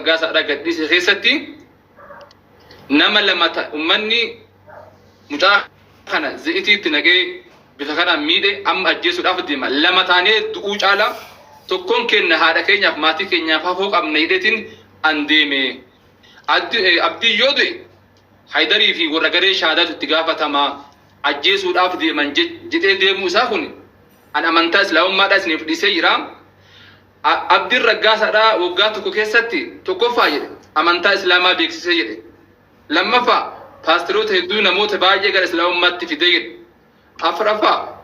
رقاصة رقديس خيستي نما لما أمني متاخنا زيتي تنجي بفكرة ميدة أم أجلس الأفضل ما لما تاني تقول على تكون كنا هذا كنا ماتي كنا فوق أم نيدتين أنديمي أبدي يودي حيدري في ورقة شهادات التجافة تما أجلس الأفضل من جد موسى خوني أنا منتاز لو ما داسني في سيرام أبدي الرقاصة را وقاتو كيستي تكوفايد أمانتا إسلاما بيكسي سيدي لما فا باستروت هدو نموت باجي غير إسلام مات في دير أفرفا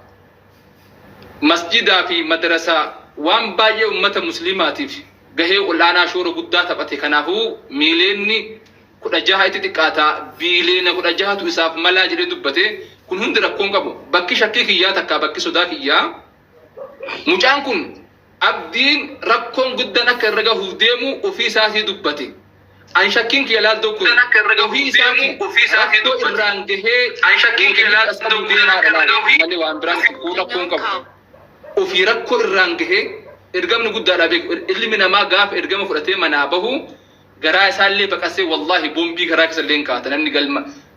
مسجد في مدرسة وان باجي أمة مسلمات في غهي ولانا شور قدّا تبتي كنافو ميليني كنا جاهي تتكاتا بيلينا كنا جاهي تساف ملا جري دبتي كن هند ركون كبو بكي شكي كيا تكا بكي صدا كيا مجان كن abdiin rakkoon guddaan akka irra gahuuf deemu ofii isaatii dubbate. An shakkiin kee laaldoo kun ofii isaatii irraan gahee an shakkiin kee laaldoo malee waan biraan rakkoon qabu. Ofii rakkoo irraan gahee ergamni guddaadhaa beeku. Ilmi namaa gaafa ergama fudhatee manaa bahu garaa isaallee baqasee wallaahi boombii garaa keessallee hin kaa'ata namni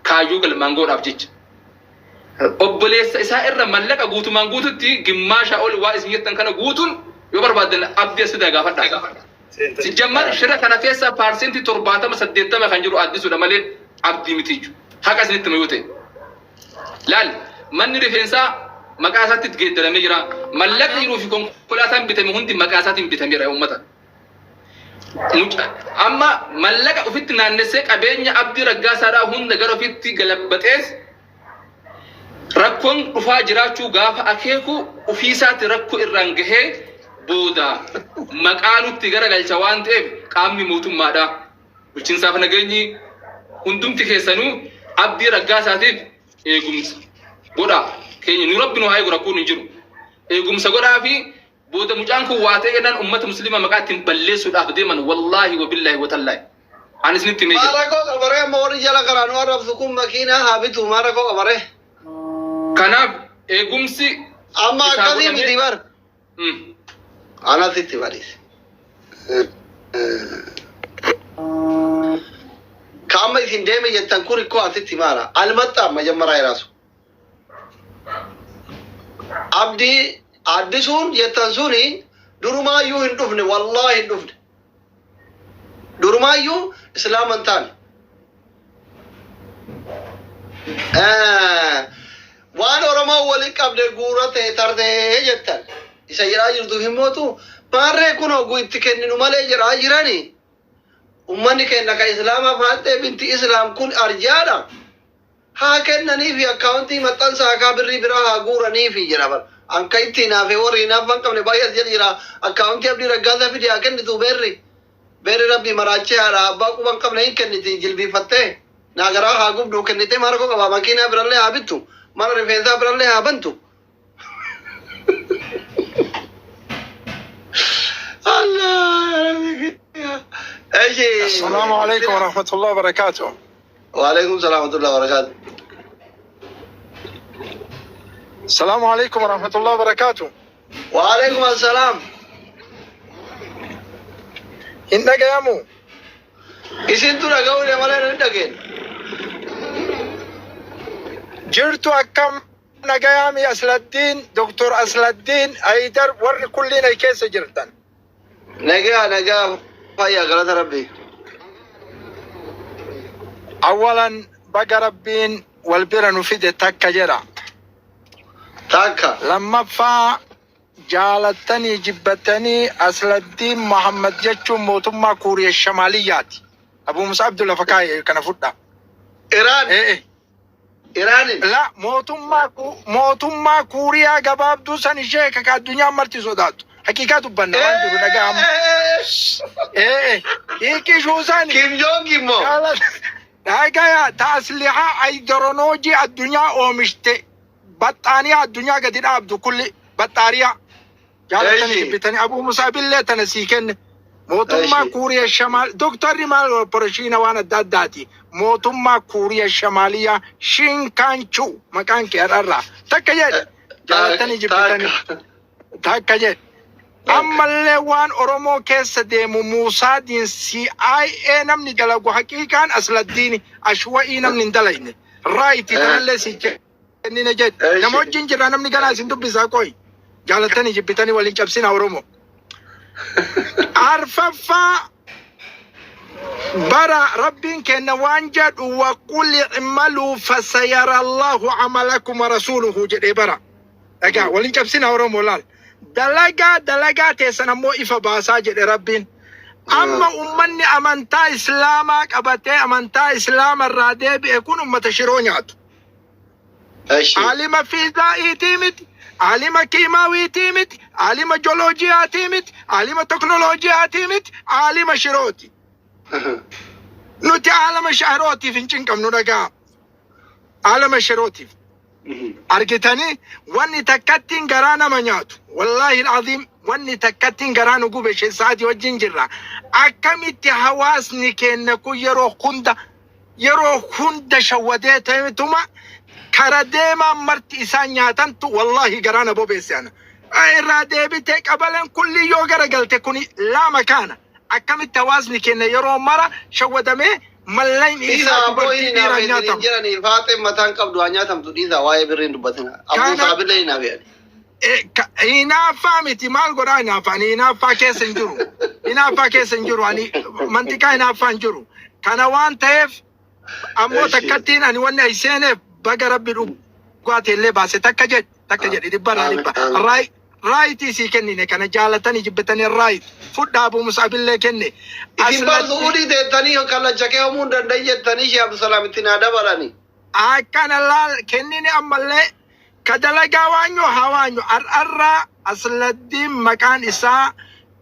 kaayyuu galmaan godhaaf jecha. Obboleessa isaa irra mallaqa guutumaan guututti gimmaashaa ol waa isin jettan kana guutuun يبر بعدين أبدي أسود أجافة سجمر شركة كنا فيها بارسنتي ترباتا مسديتا ما خنجرو أدي سودا مالي أبدي متيجو هكذا سنت ميوتة لال من رفينسا مكاسات تجد لما يرى ملك يروح فيكم كلاتهم بتمهندي مكاسات بتمير أمتا أما ملك أفتنا النسك أبيني أبدي رجع سارا هون نجارو فيتي قلبتيس ركون رفاجراتشو غاف أكيكو وفيسات ركو الرنجه بودا مكانو تجارة الجوان تب كامي موتوم مادا وشين سافنا جيني هندوم تكسانو أبدي رجع ساتيب إيجومس بودا كيني نورب بنو هاي غرقو نجرو إيجومس غرا في بودا مجانكو واتي إنن أمة مسلمة مكاتين بلسو الأخدي من والله وبالله وتالله أنا سنتي ميجي ماركو كبره موري جلا كرانو عرف سكون مكينة هابتو ماركو كبره كناب إيجومسي أما كذي مديبر أنا تيتي باريس كم يفين دائما يتنكر كوا تيتي مارا المتا ما جمرا يراسو أبدي أديسون يتنسوني درما يو هندوفني والله هندوفني درما يو إسلام أنتان waan oromoo waliin qabdee guurate tardee jettan isa jiraa jirtu himootu baarree kun oguu itti kenninu malee jiraa jirani ummanni kenna ka islaamaa faattee binti islaam kun arjaadha haa kennanii fi akkaawuntii maxxansa hakaa birrii biraa haa guuranii fi jira bar anka itti naafee warri naafan qabne baay'ee jedh jira akkaawuntii abdii raggaasaa fidi haa kennitu beerri rabbi maraachee haadha abbaa quban qabne hin kenniti jilbiifattee naagaraa haa gubduu kennitee maarkoo qabaa makiinaa birallee haa bittu مرة رفيزا برالها بنتو الله ايش السلام عليكم ورحمة الله وبركاته. وعليكم السلام ورحمة الله وبركاته. السلام عليكم ورحمة الله وبركاته. وعليكم السلام. إنك يا مو إسنتو لقول يا مالين إنتكين جرتو أكم نجامي أصل الدين دكتور أصل الدين أيدر ور كلنا كيس جرتن نجا فيا غلط ربي أولا بقى ربين والبر نفيد تكا جرا تكا لما فا جالتني جبتني أصل الدين محمد جتشو موتما كوريا الشماليات أبو موسى عبد الله فكاي كان فوتا إيران إيران لا موتما كوريا جباب دوسان شيء كالدنيا مرتي صدات حقيقة بنا وانجو نجام إيه شو ثاني كيم جونج كيمو هاي تأسلحة أيدرونوجي الدنيا أومشت بطانية الدنيا قدر عبدو كل بطارية جالتني بتاني أبو موسى بالله تنسيكن موتما كوريا الشمال دكتور رمال برشينا وانا داداتي موتما كوريا الشمالية شينكانشو مكان كيرارا تكجد جالتني جبتني تكجد أما اللي وان أرومو كيس ديمو موسى دين CIA نمني دلقو حقيقان أصل الديني أشوائي نمني دلقيني رايتي تنالي سيكي إني نجد نمو جنجر نمني قنا سندو بزاكوي جالتاني جبتاني ولين جبسين أورومو عرففا برا ربين كان وانجد وقل اعملوا فسيرى الله عملكم ورسوله جدي برا اجا ولين جبسين أورومو لال دلقا تيسنا مو إفا باسا جدي ربين أما أمني أمانتا إسلامك أبتي أمانتا إسلام الرادي بيكون أمة شرونيات عالم فيزيائي تيمت عالم كيماوي تيمت عالم جيولوجيا تيمت عالم تكنولوجيا تيمت عالم شروتي نوتي عالم شهروتي فينشن كم نرجع عالم شروتي أرجتني واني تكتين قرانا منيات والله العظيم واني تكتين قرانا قوبش ساعتي والجنجرة أكملت حواسني كأنكو يرو خند شوديته تما كرديما مرت إسانياتن تو والله قرانا بوبيسانا أي رادي بتك أبلا كل يوغر قلت كوني لا مكان أكملت حواسني كأن يرو مرة شودمي ملين إذا أبوي نابين جراني فاتم متان كم دوانيا تم تودي زوايا برين دبتنا أبو سابر لين نابين هنا فامتي مال قرآن نافعني هنا فاكيس انجرو هنا فاكيس انجرو يعني منطقة هنا فانجرو كان وان تيف أمو تكتين أني وانا إسيني بقى ربي ربقات اللي باسي تكجد دبارا رايتي سي كنيني كان جالتاني جبتاني الرايت فود أبو مصعب اللي كني إذن بازوري ديتاني وكالا جاكي همون دندية تاني شي عبد السلام اتنادا براني كان الله كنيني أما اللي كدلقا وانيو هوانيو أرأرى أصل الدين مكان إساء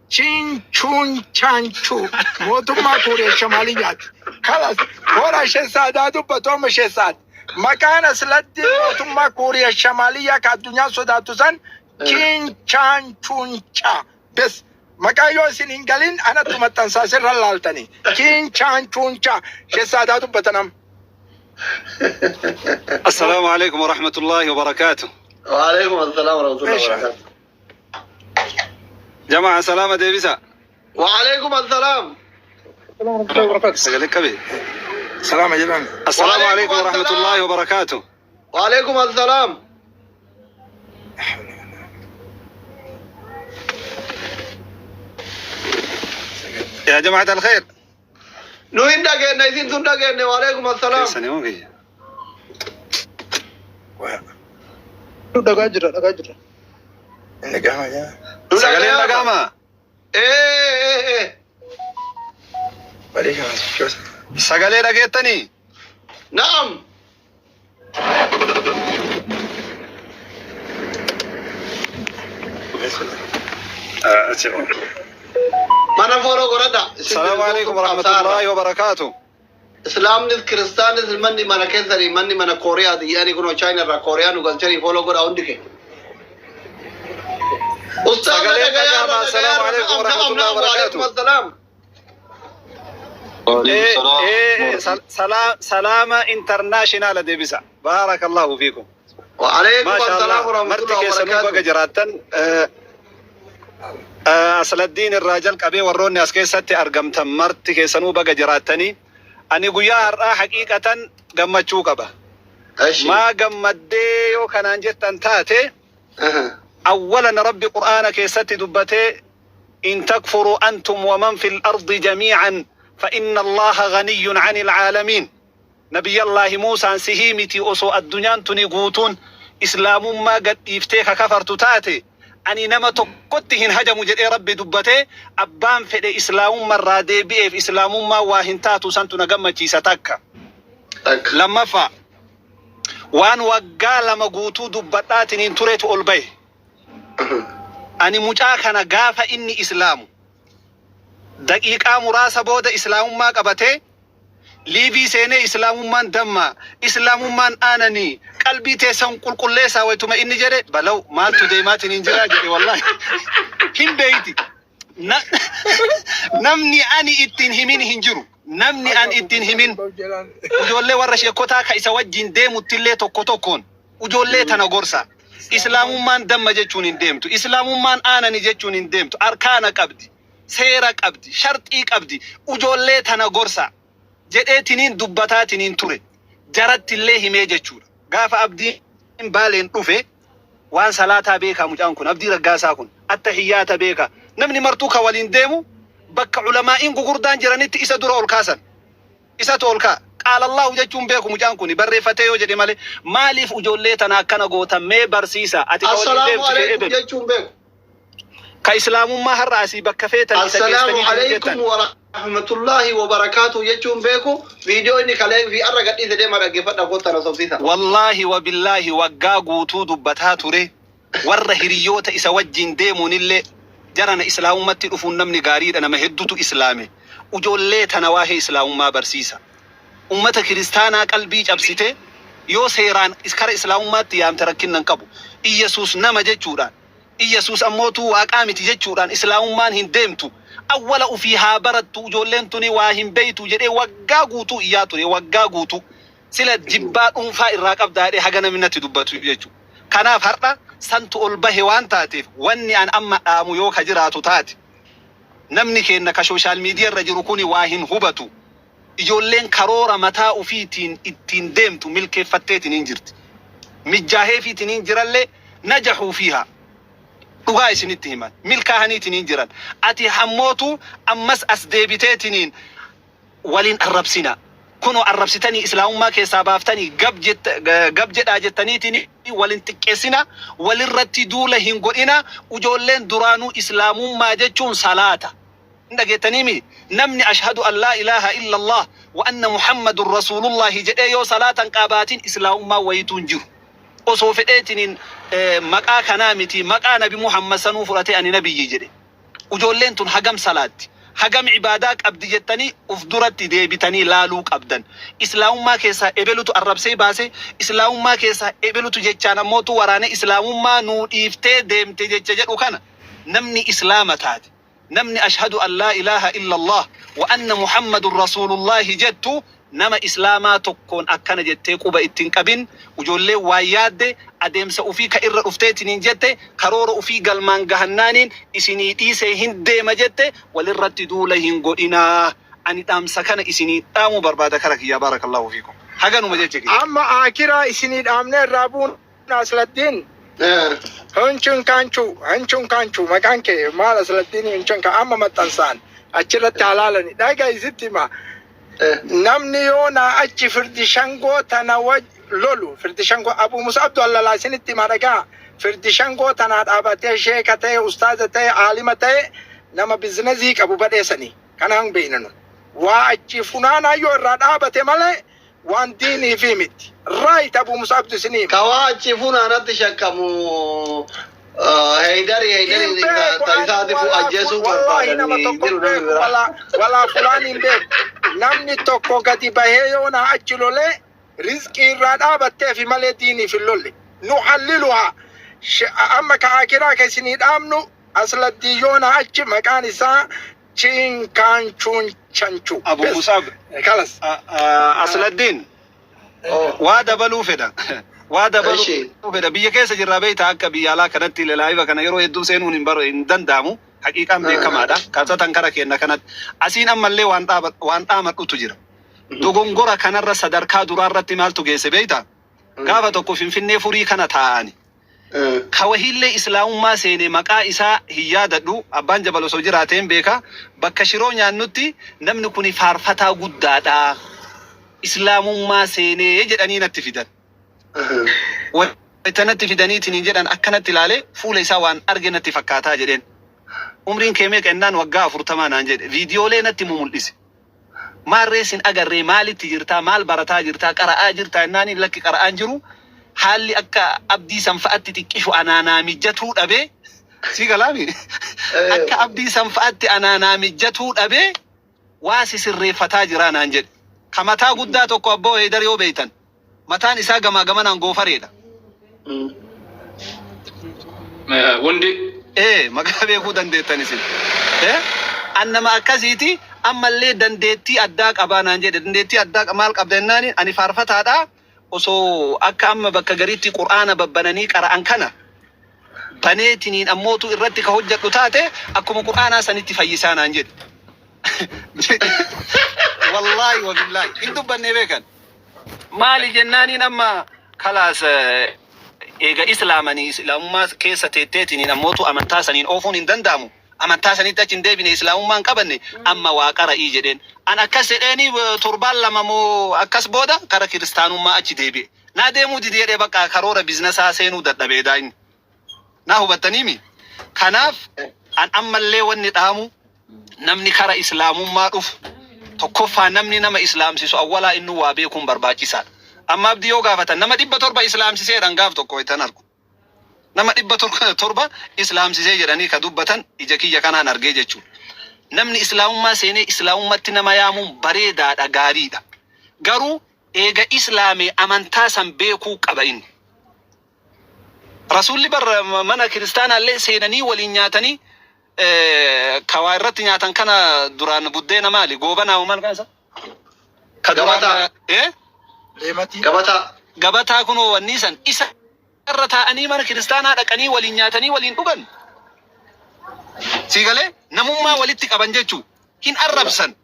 چين چون چانچو موتما كوريا الشماليات خلاص ورا شهزاداتو بطوم شهزاد مكان أصل الدين موتما كوريا الشمالية كالدنيا صداتو سن چين چان چون چا بس مكان يوسين إنجلين أنا تمتن ساسر رلالتني چين چان چون چا شهزاداتو بطنم السلام عليكم ورحمة الله وبركاته. وعليكم السلام ورحمة الله وبركاته. جماعة سلامة ديبسا. وعليكم السلام. سجلك كبير. سلام جلال. السلام عليكم ورحمة الله وبركاته. وعليكم السلام. يا جماعة الخير. نوين دقيقنا يزين تون دقيقنا وعليكم السلام. سنوكي. دقاجر نقامة يا سجلين نقامة. إيه بريك شو سجلين نقيتني. نعم. mana foro gorada السلام عليكم ورحمة الله وبركاته. اسلام نس كريستيان نس مني mana كنسري مني mana كوريا دي يعني كنو تشاينا را كوريا نو غلچري فولو غورا اونديكي استاذ السلام عليكم ورحمة الله وبركاته. سلام انترناشنال ديبسا بارك الله فيكم. وعليكم ما شاء السلام الله ورحمة الله مرتك سنوبة وبركاته. جراتن أصل الدين الراجل كبير وروني أسكي ستي أرقم تمرتك سنوبة جراتني أني قيار حقيقة قمت شوكبة ما قمت ديو كان أنجت أنتاتي أولا ربي قرآنك ستي دبتي إن تكفروا أنتم ومن في الأرض جميعا فإن الله غني عن العالمين. نبي الله موسى سهيمتي أسو الدنيا تنقوتون إسلام ما قد يفتيك كفرت تاتي أني نما تقتهن هجم جدي ربي دبته أبان في إسلام مرة دي بيف إسلام ما واهنتاتو سنتو نقم جيستك لما فا وان وقال لما قوتو دبتات ننتريت أولبي أني مجاكنا قافة إني إسلام دقيقة مراسة بودة إسلام ما قبته ليبي سيني إسلام من دم إسلام من آنني قلبي تيسان قل ليسا ويتما إني جري بلو مالتو ديمات ننجرا جري والله هم بيتي نمني أني اتنهمين هنجرو نمني أن اتنهمين وجولي ورش يكوتا كايسا وجين ديمو تلي توكو توكون وجولي تنغورسا Islaamummaan damma jechuun hin deemtu. Islaamummaan aanani jechuun hin deemtu. Arkaana qabdi. Seera qabdi. Sharxii qabdi. Ujoollee tana gorsa. Jedheetiniin dubbataatiniin ture. Jarattillee himee jechuudha. Gaafa abdiin baaleen dhufe waan salaataa beekaa mucaan kun abdii raggaasaa kun attahiyyaata beekaa namni martuu ka waliin deemu bakka ulamaa'iin gugurdaan jiranitti isa dura ol kaasan. Isatu ol kaa. Qaala Allahu jechuun beeku mucaan kun barreeffatee yoo jedhe malee maaliif ujoollee tana akkana gootan mee barsiisa ati ka waliin deemtu jedhe jechuun beeku. Ka islaamummaa har'a asii bakka feetan isa Assalaamu alaykum wa rahmatullahi wa barakatuh jechuun beeku viidiyoo inni kalee fi arra gadhiise deema dhaggeeffadha kottana sobsiisa. Wallahi wa billahi waggaa guutuu dubbataa ture warra hiriyoota isa wajjin deemuunillee jarana islaamummatti dhufuun namni gaariidha nama hedduutu islaame ujoollee tana waa'ee islaamummaa barsiisa. Ummata kiristaanaa qalbii cabsite yoo seeraan kara islaamummaatti yaamte rakkinnan qabu. Iyyesuus nama jechuudhaan Iyyesuus ammootu waaqaa miti jechuudhaan islaamummaan hin deemtu. Awwala ufii haa barattu ujoolleen tuni waa hin beeytu jedhee waggaa guutuu iyyaa ture waggaa guutuu sila jibbaa dhuunfaa irraa qabdaadhee haga namni natti dubbatu jechuudha. Kanaaf har'a santu ol bahe waan taateef wanni an amma dhaamu yoo ka jiraatu taate namni keenna ka sooshaal miidiyaa irra jiru kuni waa hin hubatu. Ijoolleen karoora mataa ufiitiin ittiin deemtu milkeeffatteetiin hin jirti. Mijjaaheefiitiin hin jirallee najahuu fiihaa. Dhugaa isinitti himan milkaa'aniitiin hin jiran. Ati hammootu ammas as deebiteetiniin waliin arrabsina. Kunoo arrabsitanii islaamummaa keessaa baaftanii gab jedhaa jettaniitiin waliin xiqqeessina. Walirratti duula hin godhina. Ujoolleen duraanuu islaamummaa jechuun salaata. Dhageettaniimi namni ashhadu an laa ilaaha illa Allah wa anna Muhammadun Rasuulullahi jedhee yoo salaatan qabaatiin islaamummaa wayituun jiru. Osoo fedheetiniin maqaa kanaa miti maqaa nabi Muhammad sanuu fudhatee ani nabiyyi jedhe. Ujoolleen tun hagam salaatti hagam ibaadaa qabdi jettanii uf duratti deebitanii laaluu qabdan. Islaamummaa keessaa ebelutu arrabsee baase islaamummaa keessaa ebelutu jechaan ammootu waraane islaamummaa nuu dhiiftee deemte jecha jedhu kana namni islaama taate. Namni ashhadu an laa ilaaha illa Allah wa anna Muhammadun Rasuulullahi jettu nama islaamaa tokkoon akkana jettee quba ittiin qabin ujoollee waa yaadde adeemsa ufii ka irra dhufteetiniin jette karoora ufii galmaan gahannaaniin isinii dhiisee hin deema jette walirratti duula hin godhinaa. Ani dhaamsa kana isinii dhaamu barbaada kara kiyyaa baarakallahu fiikum. Haganuma jeche kiyya. Amma akiraa isinii dhaamne irraa buun Asladdiin. Hunchun kanchu maqaan kee maal Asladdiin hunchun kan amma maxxansaan achirratti halaalani dhagaa isitti hima. Namni yoo na achi firdi shangoo tana lolu firdi shangoo Abu Musa Abdu Allala isinitti hima dhagaa firdi shangoo tana dhaabatee sheeka ta'e ustaaza ta'e aalima ta'e nama bizinezii qabu badheessanii kanaan beeknanu waa achi funaanaa yoo irraa dhaabate malee waan diinii fi miti. Right Abu Musa Abdu isinii kawaa achi funaanatti shakkamu heydari taisaati fu ajjeesuu barbaadanii wala fulaan hin beeku. Namni tokko gadi bahee yoo na achi lolee rizqii irraa dhaabattee fi malee diinii fi lolle nu halliluhaa. Amma ka akiraa ka isinii dhaamnu Asladdiin yoo na achi maqaan isaa Chinkaanchuun Chanchu. Abu Musab kalas Asladdiin waa dabaluu fedha. Waa dabaluu fedha biyya keessa jirraa beeyta akka biyya alaa kanatti lelaayiba kana yeroo hedduu seenuun hin danda'amu. Haqiiqaan beekamaadha. Kabsatan kara kenna kanatti asiin ammallee waan dhaamadhutu jira. Dogongora kanarra sadarkaa duraarratti maaltu geesse beeyta? Gaafa tokko Finfinnee furii kana taa'ani. Kawahillee islaamummaa seene maqaa isaa hin yaadadhu abbaan Jabal osoo jiraateen beeka bakka shiroo nyaannutti namni kun faarfataa guddaadha. Islaamummaa seenee jedhanii natti fidan. Wanti fidaniitiin jedhan akkanatti ilaalee fuula isaa waan arge natti fakkaataa jedheen. Umriin kee meeqa ennaan waggaa 40 naan jedhe viidiyoolee natti mul'ise. Maarree sin agarree maalitti jirtaa maal barataa jirtaa qara'aa jirtaa ennaaniin lakki qara'aan jiru haalli akka abdii sanfa'atti xiqqishu anaanaa mijatuu dhabee si galaami akka abdii sanfa'atti anaanaa mijatuu dhabee waa sirreeffataa jira naan jedhe. Ka mataa guddaa tokko abboo Heydar yoo beeytan mataan isaa gamaa gamanaan goofareedha. Wundi maqaa beekuu dandeettan isin. Annama akkasiiti ammallee dandeettii addaa qabaa naan jedhe dandeettii addaa maal qabda jennaani ani faarfataadha osoo akka amma bakka gariitti qur'aana babbananii qara'an kana baneetiniin ammootu irratti ka hojjedhu taate akkuma qur'aanaa sanitti fayyisaa naan jedhe. Wallahi wa billahi hin dubbanne beekan. Maali jennaaniin amma kalaas eega islaamummaa keessa teetteetiniin ammootu amantaa saniin oofuun hin danda'amu. Amantaa sanitti achi hin deebine islaamummaan qabanne amma waa qara'ii jedheen. An akkas jedheeni torbaan lama moo akkas booda kara kiristaanummaa achi deebi'e. Naa deemuu didi jedhee bakka karoora biizinasaa seenuu dadhabee daa'imni. Naa hubattaniimi. Kanaaf an ammallee wanni dhaamu namni kara islaamummaa dhufu tokkoffaa namni nama islaamsisu awwalaa inni waa beekuun barbaachisaadha. Amma abdii yoo gaafatan nama 700 islaamsiseedhaan gaaf tokko itan argu. Nama 700 islaamsisee jedhanii ka dubbatan ija kiyya kanaan argee jechuudha. Namni islaamummaa seenee islaamummatti nama yaamuun bareedaadha, gaariidha. Garuu eega islaamee amantaa san beekuu qaba inni. Rasuulli bara mana kiristaanaallee seenanii waliin nyaatanii kawaa irratti nyaatan kana duraan buddeena maali? Goobanaa uuman kansa? Gabataa. Gabataa. Gabataa kunoo wanni san isa irra taa'anii mana kiristaanaa dhaqanii waliin nyaatanii waliin dhugan. Siigalee namummaa walitti qaban jechuu hin arrabsan.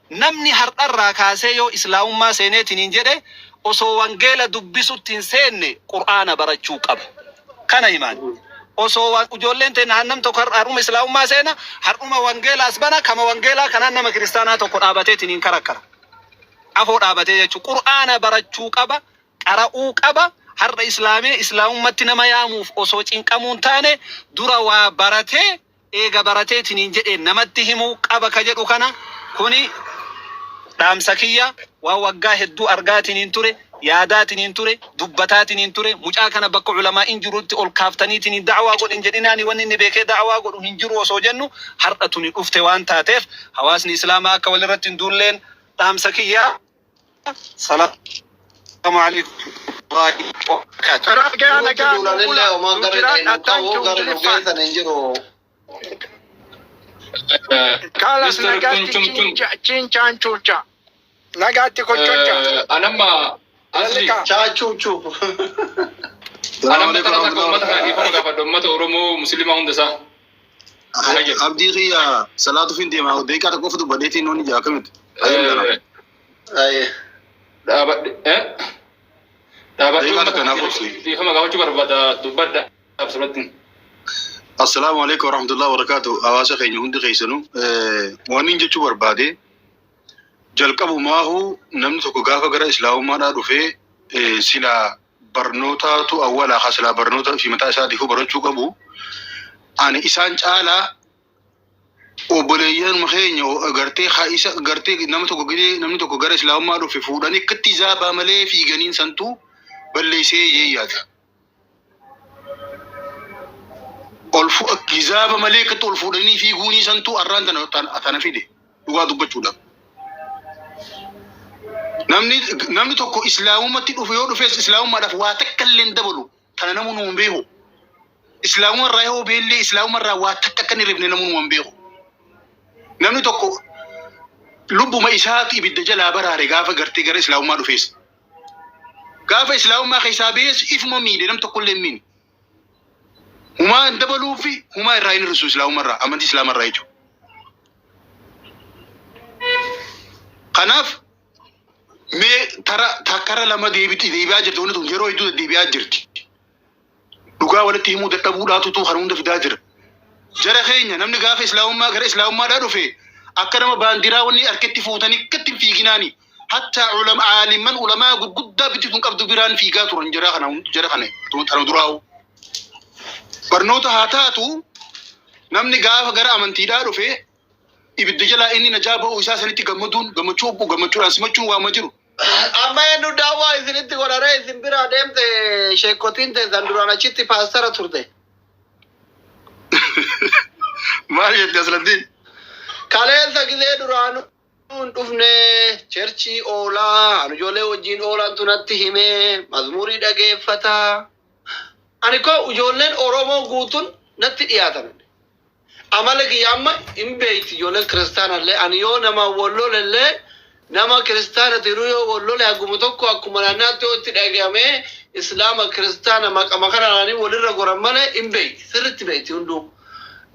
Namni har'arraa kaasee yoo islaamummaa seeneetiniin jedhe osoo wangeela dubbisutti hin seenne qur'aana barachuu qaba. Kana himaan. Osoo ijoolleen ta'e naannam tokko har'uma islaamummaa seena har'uma wangeelaas bana kama wangeelaa kanaan nama kiristaanaa tokko dhaabateetiniin karakkara. Afoo dhaabatee jechuu qur'aana barachuu qaba, qara'uu qaba. Har'a islaamee islaamummatti nama yaamuuf osoo cinqamuun taane dura waa baratee eega barateetiniin jedhee namatti himuu qaba ka jedhu kana kuni dhaamsa kiyya waa waggaa hedduu argaatiniin ture, yaadaatiniin ture, dubbataatiin ture. Mucaa kana bakka ulamaa hin jirutti ol kaaftaniitiin da'awaa godhin jedhinaani wanni inni beekee da'awaa godhu hin jiru osoo jennu har'a tuni dhufte waan taateef hawaasni islaamaa akka walirratti hin duulleen dhaamsa kiyya. Salaamu alaikum. Kalas nagatti cinchanchucha. Nagatti kochocha. Anamma asli Chaachuuchuu. anamma kana ummata kana ifama gaafadhu ummata Oromoo Musliima hundasaa. Abdii xiyyaa salaatu fin deemaa deeqaa tokko qofa dubbadeetiin noonni jaa kamit. Dhaabadhu ifama gaafachuu barbaada dubbadha absuratti. Assalaamu alaikum warahmatullahi wabarakatuh. Hawaasa keenya hundi keessanuu waan hin jechuu barbaade jalqabumaahu namni tokko gaafa gara islaamummaadhaa dhufee sila barnootaatu awwalaa haa sila barnoota fi mataa isaatiifuu barachuu qabu. Ani isaan caalaa obboleeyyan keenya gartee namni tokko gara islaamummaa dhufe fuudhanii akkatti zaabaa malee fiiganiin santuu balleessee yeeyyaata. Gizaaba malee akkatti ol fuudhanii fiiguunii santuu arraan tana fide dhugaa dubbachuudhaaf. Namni tokko islaamummaatti dhufe yoo dhufes islaamummaadhaaf waa takka illee dabalu tana namoonni hin beeku. Islaamumarraa yoo beellee islaamumarraa waa takka akka hin rifne namoonni hin beeku. Namni tokko lubbuma isaatti ibidda jalaa baraare gaafa gartee gara islaamummaa dhufes. Gaafa islaamummaa keessaa bees ifuma miidhe nam tokko illee miidhe. Humaa hin dabaluu fi humaa irraa hin hir'isu islaamumarraa amantii islaamarraa jechuudha. Kanaaf mee takkara lama deebi'aa jirti wanti tun yeroo hedduu deebi'aa jirti. Dhugaa walitti himuu dadhabuudhaatu kan hunda fidaa jira. Jara keenya namni gaafa islaamummaa gara islaamummaadhaa dhufe akka nama baandiraa wanni harkatti fuutanii akkatti hin fiiginaani. Hatta aaliman ulamaa gurguddaa bitti tun qabdu biraan fiigaa turan jara kana duraa'u. Barnoota haa taatu namni gaafa gara amantiidhaa dhufe ibidda jalaa inni najaa ba'uu isaa sanitti gammachuudhaan simachuun waama jiru. Amma eenyu daawwaa isinitti godharee isin biraa deemte sheekotiin teessan duraan achitti paastara turte. Maal jette aslattiin? Kaleessa gisee duraan hin dhufne cherchii oolaa anu ijoollee wajjin oolaan tunatti himee mazmurii dhageeffata. Ani koo ijoolleen Oromoo guutuun natti dhiyaatan. Amala kiyya amma hin beekti ijoolleen kiristaanallee ani yoo nama wallolellee nama kiristaana tiruu yoo wallole akkuma tokko akkuma naannaatti yoo itti dhagahame islaama kiristaana maqama kanaanii walirra goran malee hin beeyti sirriitti beeyti hunduu.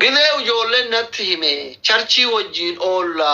Gidee ijoolleen natti hime charchii wajjin oolla.